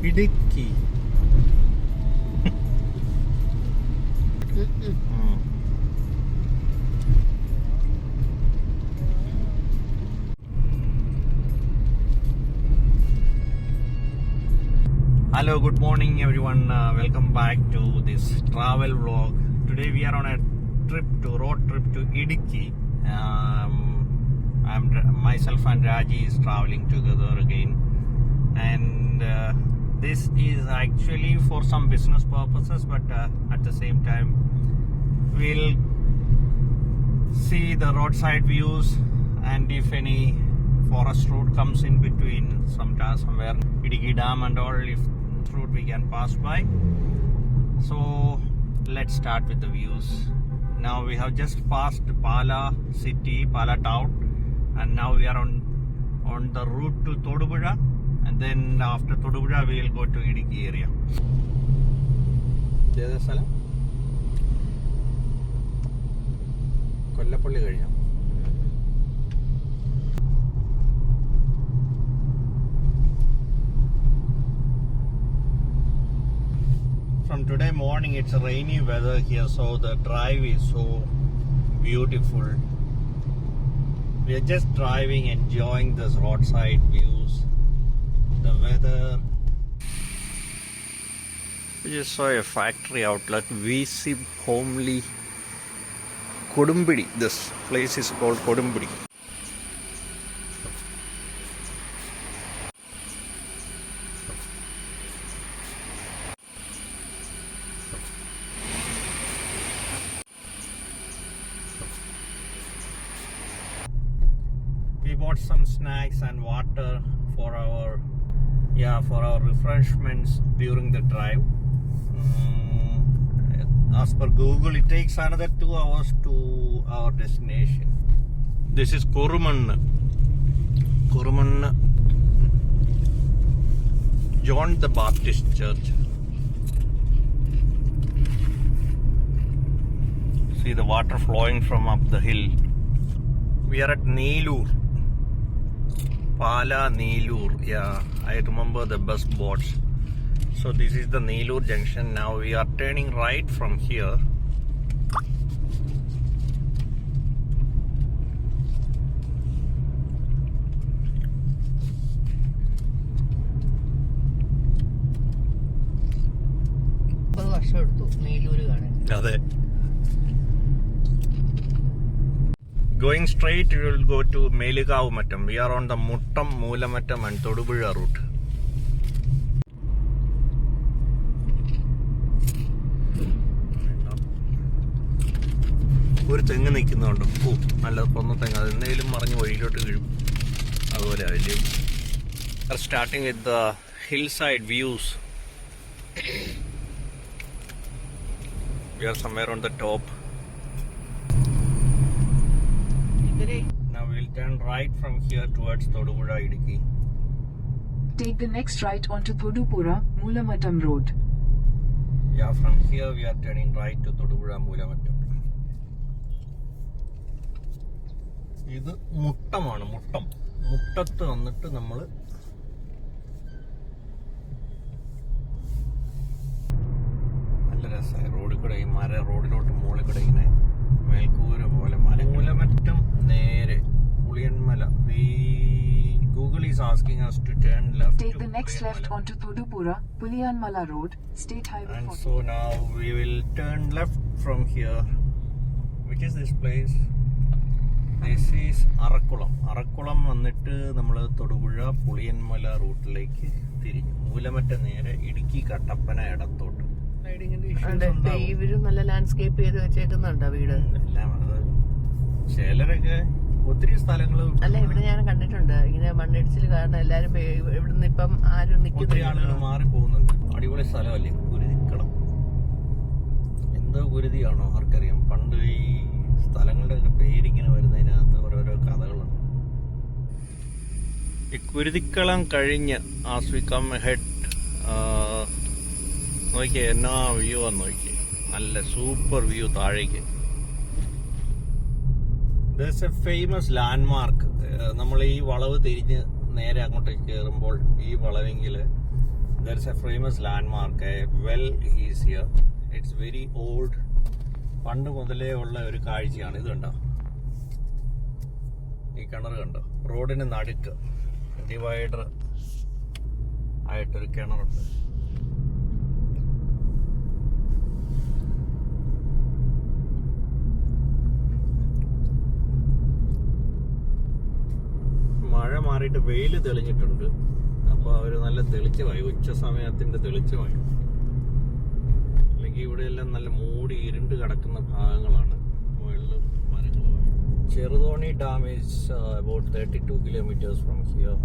Idiki. Hello, good morning everyone. Welcome back to this travel vlog. Today we are on a road trip to Idiki. Myself and Raji is traveling together again, and this is actually for some business purposes, but at the same time we'll see the roadside views, and if any forest road comes in between somewhere Idiki Dam and all, if route we can pass by. So let's start with the views. Now we have just passed Pala city, Pala town, and now we are on the route to Thodupuzha, and then after Thodupuzha we will go to Idiki area. Jayasala Kollapalli കഴിഞ്ഞു. From today morning it's rainy weather here, so the drive is so beautiful. We are just driving, enjoying this roadside views, the weather. We just saw a factory outlet, VC Homely Kodumbidi. This place is called Kodumbidi. We bought some snacks and water for our refreshments during the drive. As per Google, it takes another 2 hours to our destination. This is Korumanna John the Baptist Church. See the water flowing from up the hill. We are at Nellore. Pala Nellore. Yeah, I remember the bus boards. So this is the Nellore junction. Now we are turning right from here. Going straight, we will go to Melikavu Mattam. We are on the Muttam, Moolammattam and Thodupuzha route. ഒരു തെങ്ങ് നിൽക്കുന്നുണ്ട്. നല്ല പൊന്ന തെങ്ങ്, അത് എന്തെങ്കിലും മറിഞ്ഞ് വഴിയിലോട്ട് വീഴും. അതുപോലെ വലിയ. Starting with the hill side views. We are somewhere on the top. Now we'll turn right from here towards Thodupuzha Idiki. Take the next right onto Thodupuzha Moolammattam road. Yeah, from here we are turning right to Thodupuzha Moolammattam. ഇത് മുട്ടമാണ്. മുട്ടത്ത് വന്നിട്ട് നമ്മൾ നല്ല രസമായി റോഡിൽ കൂടെ ഈ റോഡിലോട്ട് മുകളിൽ കൂടെ ഇങ്ങനെ മേൽക്കൂര പോലെ മൂലമറ്റം നേരെ Puliyanmala. Google is asking us to turn left. Take the next left onto Thodupuzha Puliyanmala road, State Highway 40. And so now we will turn left from here. Which is this place? This is Arakkulam വന്നിട്ട് നമ്മൾ തൊടുപുഴ പുളിയന്മല റൂട്ടിലേക്ക് തിരിഞ്ഞു. മൂലമറ്റ നേരെ ഇടുക്കി കട്ടപ്പന ഇടത്തോട്ട്. ഇവരും നല്ല landscape ചെയ്ത് വെച്ചേക്കുന്നുണ്ടോ വീട്? എല്ലാം ചിലരൊക്കെ ഒത്തിരി സ്ഥലങ്ങൾ അല്ല ഇവിടെ ഞാൻ കണ്ടിട്ടുണ്ട്. ഇങ്ങനെ മണ്ണിടിച്ചിൽ കാരണം എല്ലാരും ഇവിടുന്ന് ഇപ്പം ആരും ഒത്തിരി ആളുകൾ മാറി പോകുന്നുണ്ട്. അടിപൊളി സ്ഥലമല്ലേ കുരുതിക്കളം. എന്തോ കുരുതിയാണോ ആർക്കറിയാം. പണ്ട് ഈ സ്ഥലങ്ങളുടെ പേരിങ്ങനെ വരുന്നതിനകത്ത് ഓരോരോ കഥകളുണ്ട്. ഈ കുരുതിക്കളം കഴിഞ്ഞ് ആസ് വി കം ഹെഡ് നോക്കിയേ എന്നാ വ്യൂ ആന്ന് നോക്കിയേ. നല്ല സൂപ്പർ വ്യൂ താഴേക്ക്. There's a famous landmark. നമ്മൾ ഈ വളവ് തിരിഞ്ഞ് നേരെ അങ്ങോട്ടേക്ക് കയറുമ്പോൾ ഈ വളവെങ്കിൽ there's a famous landmark, a well is here. It's very old. പണ്ട് മുതലേ ഉള്ള ഒരു കാഴ്ചയാണ്. ഇത് കണ്ടോ, ഈ കിണർ കണ്ടോ, റോഡിന് നടുക്ക് ഡിവൈഡർ ആയിട്ടൊരു കിണറുണ്ട്. മഴ മാറിയിട്ട് വെയിൽ തെളിഞ്ഞിട്ടുണ്ട്. അപ്പോൾ അവർ നല്ല തെളിച്ചമായി, ഉച്ച സമയത്തിന്റെ തെളിച്ചമായി. അല്ലെങ്കിൽ ഇവിടെയെല്ലാം നല്ല മൂടി ഇരുണ്ട് കിടക്കുന്ന ഭാഗങ്ങളാണ്. മുകളിൽ മരങ്ങളുമായി. Cheruthoni dam is about 32 kilometres from here.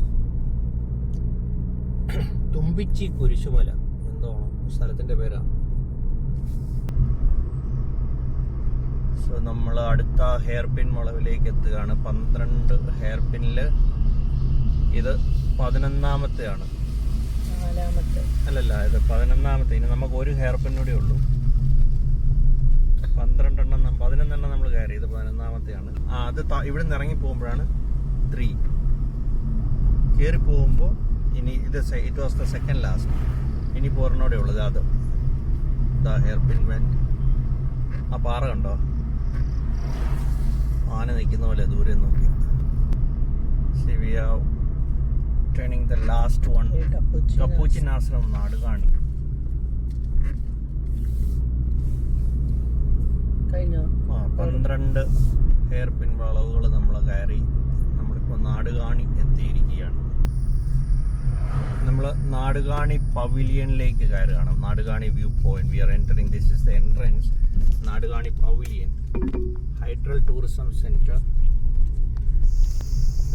Thumpichi Kurisumala എന്തോണം സ്ഥലത്തിന്റെ പേരാണ്. സോ നമ്മൾ അടുത്ത ഹെയർ പിൻ വളവിലേക്ക് എത്തുകയാണ്. 12 ഹെയർ പിന്നില് ഇത് 11ാമത്തെയാണ്. അല്ലല്ല, ഇത് 11ാമത്തെ. ഇനി നമുക്ക് ഒരു ഹെയർ പിൻ കൂടെ ഉള്ളൂ. 11 നമ്മൾ കയറി. ഇത് 11ാമത്തെയാണ്. അത് ഇവിടെ നിന്ന് ഇറങ്ങി പോകുമ്പോഴാണ് 3. കയറി പോകുമ്പോൾ ഇനി ഇത് it was the second last. ഇനി പോരണോടെ ഉള്ളത് അത് ഹെയർ പിൻ വെന്റ്. ആ പാറ കണ്ടോ, ആന നിൽക്കുന്ന പോലെ ദൂരെ നോക്കി. See, we are turning the last one. Capuchin ആശ്രമം, നാടുകാണി. കഴിഞ്ഞോ? 12 ഹെയർ പിൻ വളവുകൾ നമ്മൾ കയറി. നമ്മളിപ്പോൾ നാടുകാണി എത്തിയിരിക്കുകയാണ്. നമ്മൾ നാടുകാണി പവിലിയനിലേക്ക് കയറുകയാണ്. Nadukani view point. We are entering. This is the entrance. Nadukani pavilion, hydel tourism centre.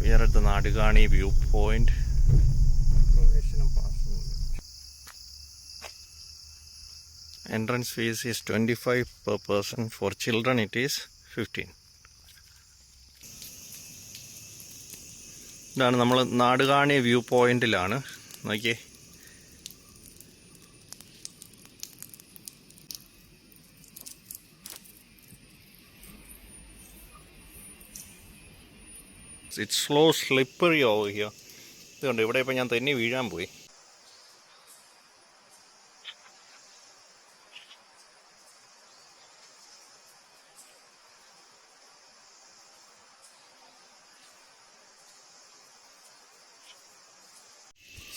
We are at the Nadugani viewpoint. Entrance fees is 25 per person. For children it is 15. ഇതാണ് നമ്മൾ നാടുകാണി വ്യൂ പോയിന്റിലാണ്. നോക്കിയേ, it's slow slippery over here. ഇതുകൊണ്ട് ഇവിടെ ഇപ്പം ഞാൻ തന്നെ വീഴാൻ പോയി.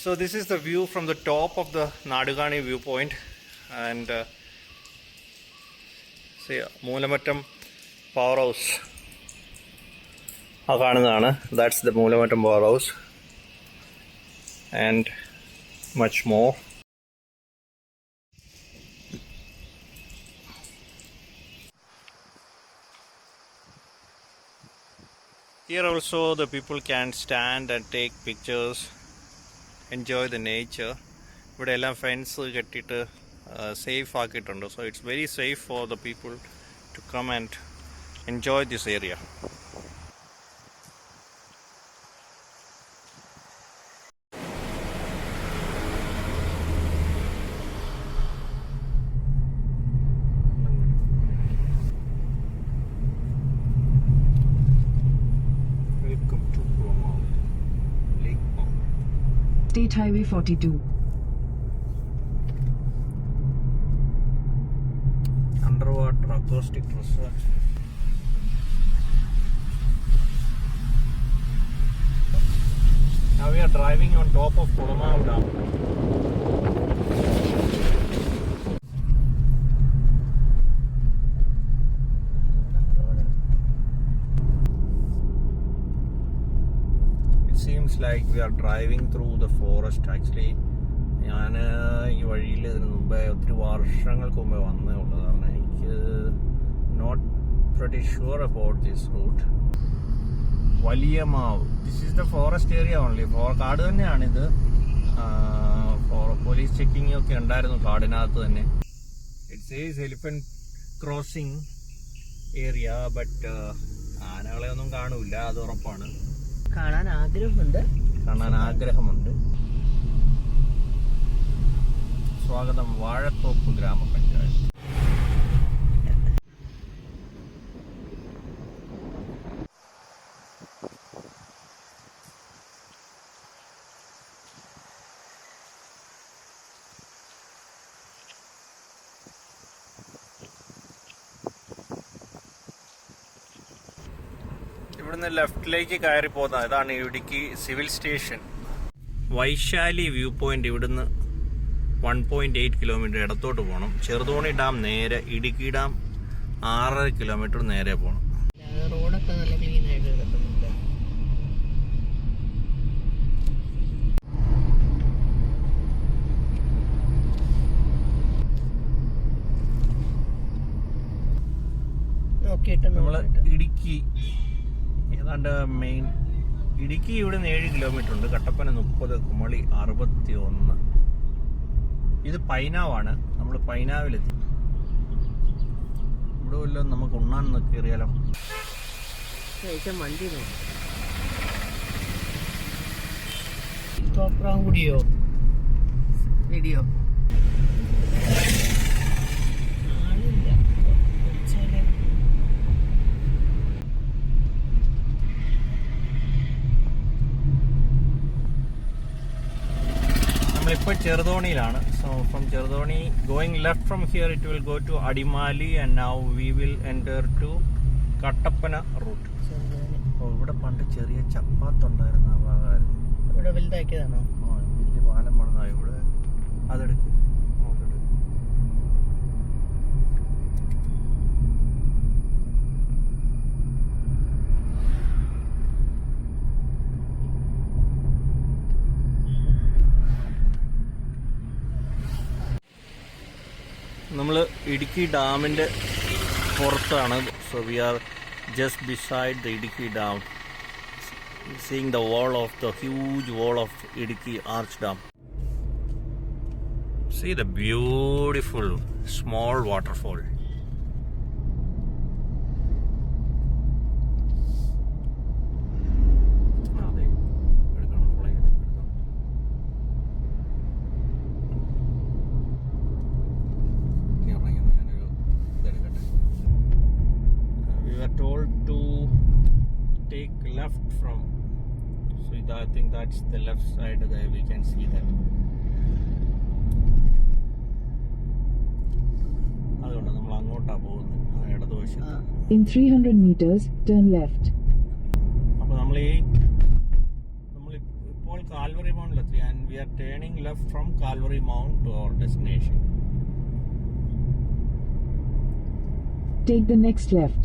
So this is the view from the top of the Nadugani viewpoint, and see Moolamattam power house ആ കാണുന്നതാണ്. That's the Moolamattam power house and much more. Here also the people can stand and take pictures, enjoy the nature. ഇവിടെ എല്ലാം fence കെട്ടിയിട്ട് safe ആക്കിയിട്ടുണ്ട്. So it's very safe for the people to come and enjoy this area. State Highway 42. Underwater acoustic research. Now we are driving on top of Kodamaav Dam. It seems like we are driving through the forest actually. ഞാൻ ഈ വഴിയിൽ ഇതിന് മുമ്പേ ഒത്തിരി വർഷങ്ങൾക്ക് മുമ്പേ വന്നേ ഉള്ളൂ. കാരണം എനിക്ക് not pretty sure about this route. വലിയ മാവ്, this is the forest area only. കാട് തന്നെയാണിത്. പോലീസ് ചെക്കിംഗ് ഒക്കെ ഉണ്ടായിരുന്നു കാടിനകത്ത് തന്നെ. It's is elephant crossing area, but ആനകളെ ഒന്നും കാണൂല, അത് ഉറപ്പാണ്. കാണാൻ ആഗ്രഹമുണ്ട്. സ്വാഗതം വാഴത്തോപ്പ് ഗ്രാമപഞ്ചായത്ത്. ഇവിടുന്ന് ലെഫ്റ്റിലേക്ക് കയറി പോകുന്ന ഇതാണ് Idukki civil station. Vaishali view point ഇവിടുന്ന് 1.8 കിലോമീറ്റർ ഇടത്തോട്ട് പോകണം. ചെറുതോണി ഡാം നേരെ, ഇടുക്കി ഡാം 6.5 കിലോമീറ്റർ നേരെ പോകണം. റോഡൊക്കെ നല്ല ക്ലീൻ ആയിട്ട് കിടക്കുന്നുണ്ട്. നമ്മള് ഇടുക്കി ഏതാണ്ട് മെയിൻ ഇടുക്കി ഇവിടെ നിന്ന് 7 കിലോമീറ്റർ ഉണ്ട്. കട്ടപ്പന 30, കുമളി 61. ഇത് പൈനാവാണ്. നമ്മൾ പൈനാവിലെത്തി. ഇവിടെ വല്ലതും നമുക്ക് ഉണ്ണാൻ കയറിയാലോ? വണ്ടി കൂടിയോ വീഡിയോ നമ്മളിപ്പോൾ ചെറുതോണിയിലാണ്. So from Cheruthoni going left from here it will go to Adimali and now we will enter to Kattappana route. ഇവിടെ പണ്ട് ചെറിയ ചപ്പാത്തുണ്ടായിരുന്ന ആ ഭാഗമായിരുന്നു. ഇവിടെ വലുതാക്കിയതാണോ? വലിയ പാലം പണിതാ ഇവിടെ. അതെടുക്കും. നമ്മൾ ഇടുക്കി ഡാമിൻ്റെ പുറത്താണ്. So we are just beside the Idukki Dam, seeing the wall of the huge wall of Idukki Arch Dam. See the beautiful small waterfall. Told to take left from, so I think that's the left side there. We can see that. അതുകൊണ്ട് നമ്മൾ അങ്ങോട്ടാ പോകുന്നത്, ഇടതുവശത്ത്. In 300 meters, turn left. അപ്പോൾ നമ്മൾ ഇപ്പോൾ Calvary മൗണ്ടിലെത്തി and we are turning left from Calvary Mount to our destination. Take the next left.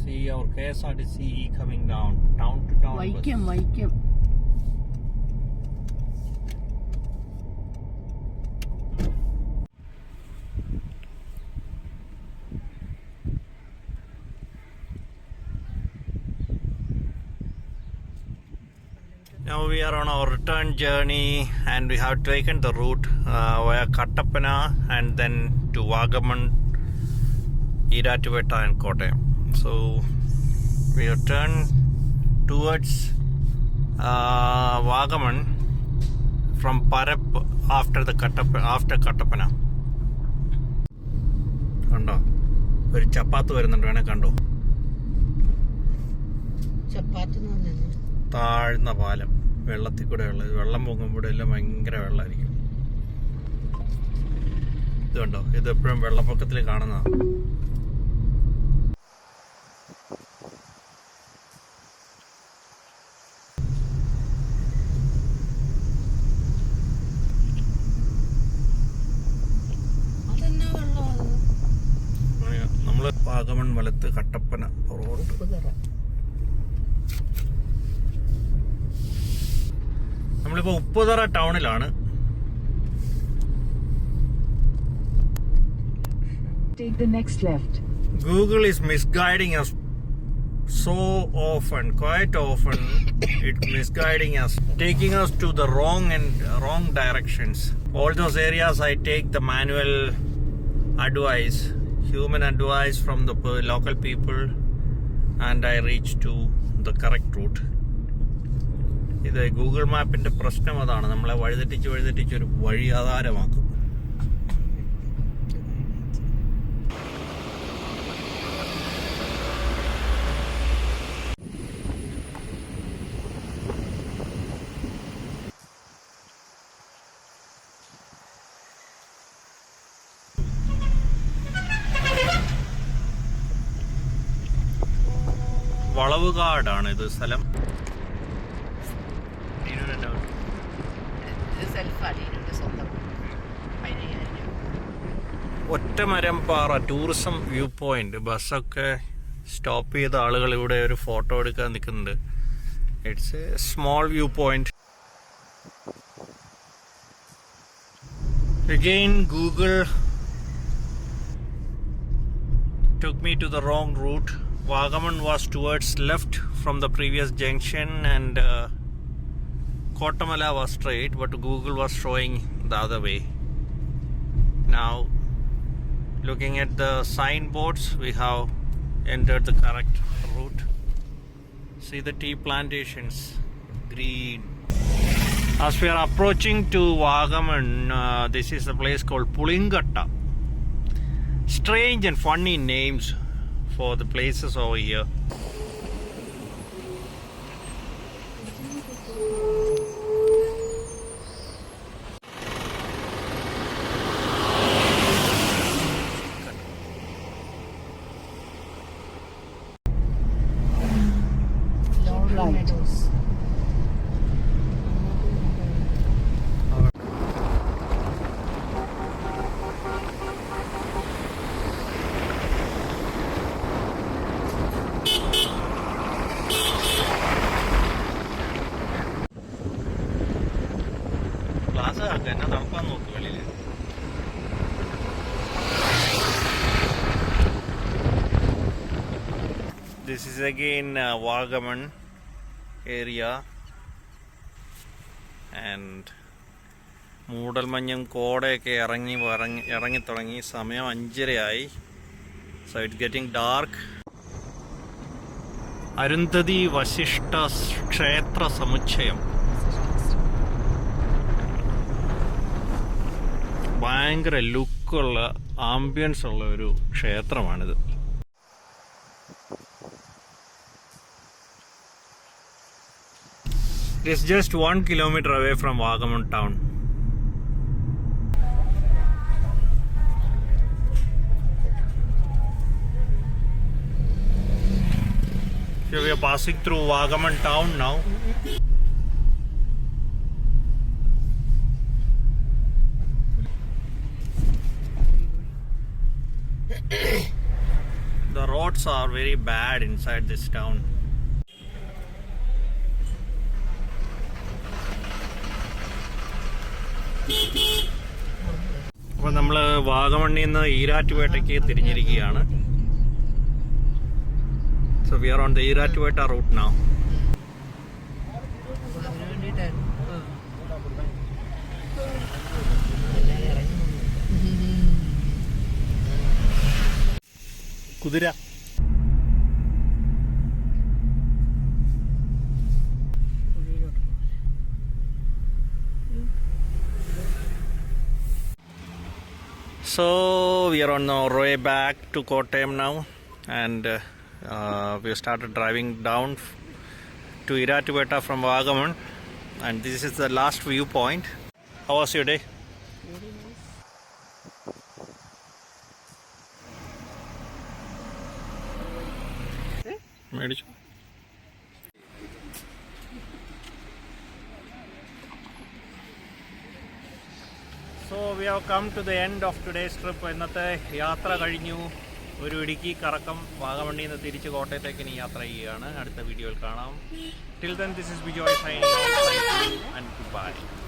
See our KSRTC coming down, town to town. Vaikom. Now we are on our return journey and we have taken the route via Kattapana and then to Vagaman, Iratuvetta and Kottayam. So we return towards Vagaman from Parap after Kattapana. കണ്ടോ, ഒരു ചപ്പാത്ത് വരുന്നുണ്ട്, വേണേ കണ്ടോ. താഴ്ന്ന പാലം, വെള്ളത്തിൽ കൂടെ ഉള്ളത്. വെള്ളം പൊങ്ങുമ്പോൾ എല്ലാം ഭയങ്കര വെള്ളമായിരിക്കും. ഇത് കണ്ടോ, ഇത് എപ്പോഴും വെള്ളപ്പൊക്കത്തിൽ കാണുന്നതാണ്. വാഗമൺ വലത്ത്, കട്ടപ്പന പുറകോട്ട്. നമ്മളിപ്പോ Upputhara ടൗണിലാണ്. Take the next left. Google is misguiding us so often, quite often. It's misguiding us, taking us to the wrong directions. All those areas I take the manual advice, human advice from the local people, and I reach to the correct route. ഇത് Google മാപ്പിന്റെ പ്രശ്നം അതാണ്, നമ്മളെ വഴിതെറ്റിച്ച് ഒരു വഴിയാധാരമാക്കും. വളവുകാടാണ് ഇത് സ്ഥലം. ഒറ്റമരംപാറ tourism view point. ബസ്സൊക്കെ stop ചെയ്ത ആളുകൾ ഇവിടെ ഒരു ഫോട്ടോ എടുക്കാൻ നിൽക്കുന്നുണ്ട്. It's A small view point. Again, Google took me to the wrong route. Vagamon was towards left from the previous junction and Kottamala was straight, but Google was showing the other way. Now, looking at the signboards, we have entered the correct route. See the tea plantations, green. As we are approaching to Vagamon, this is a place called Pulingatta. Strange and funny names for the places over here. This is again Vagamon area and മൂടൽമഞ്ഞും കോടയൊക്കെ ഇറങ്ങി തുടങ്ങി. സമയം 5:30 so it's getting dark. Arundhati Vashisht ക്ഷേത്ര സമുച്ചയം. ഭയങ്കര ലുക്കുള്ള ambience ഉള്ള ഒരു ക്ഷേത്രമാണിത്. It is just 1 kilometer away from Vagamon town. So we are passing through Vagamon town now. The roads are very bad inside this town. അപ്പോൾ നമ്മൾ വാഗമണ്ണിൽ നിന്ന് ഈരാറ്റുപേട്ടയ്ക്ക് തിരിഞ്ഞിരിക്കുകയാണ്. So we are on the Iratueta route now. കുതിര. So we are on our way back to Kottayam now, and we started driving down to Iratueta from Vagamon, and this is the last viewpoint. How was your day? Very nice. മേടിച്ചു. So we have come to the end of today's trip. ഇന്നത്തെ യാത്ര കഴിഞ്ഞു. ഒരു ഇടുക്കി കറക്കം. വാഗമണ്ണിൽ നിന്ന് തിരിച്ച് കോട്ടയത്തേക്ക് ഇനി യാത്ര ചെയ്യുകയാണ്. അടുത്ത വീഡിയോയിൽ കാണാം. Till then, this is Bijoy signing off. Thank you and goodbye.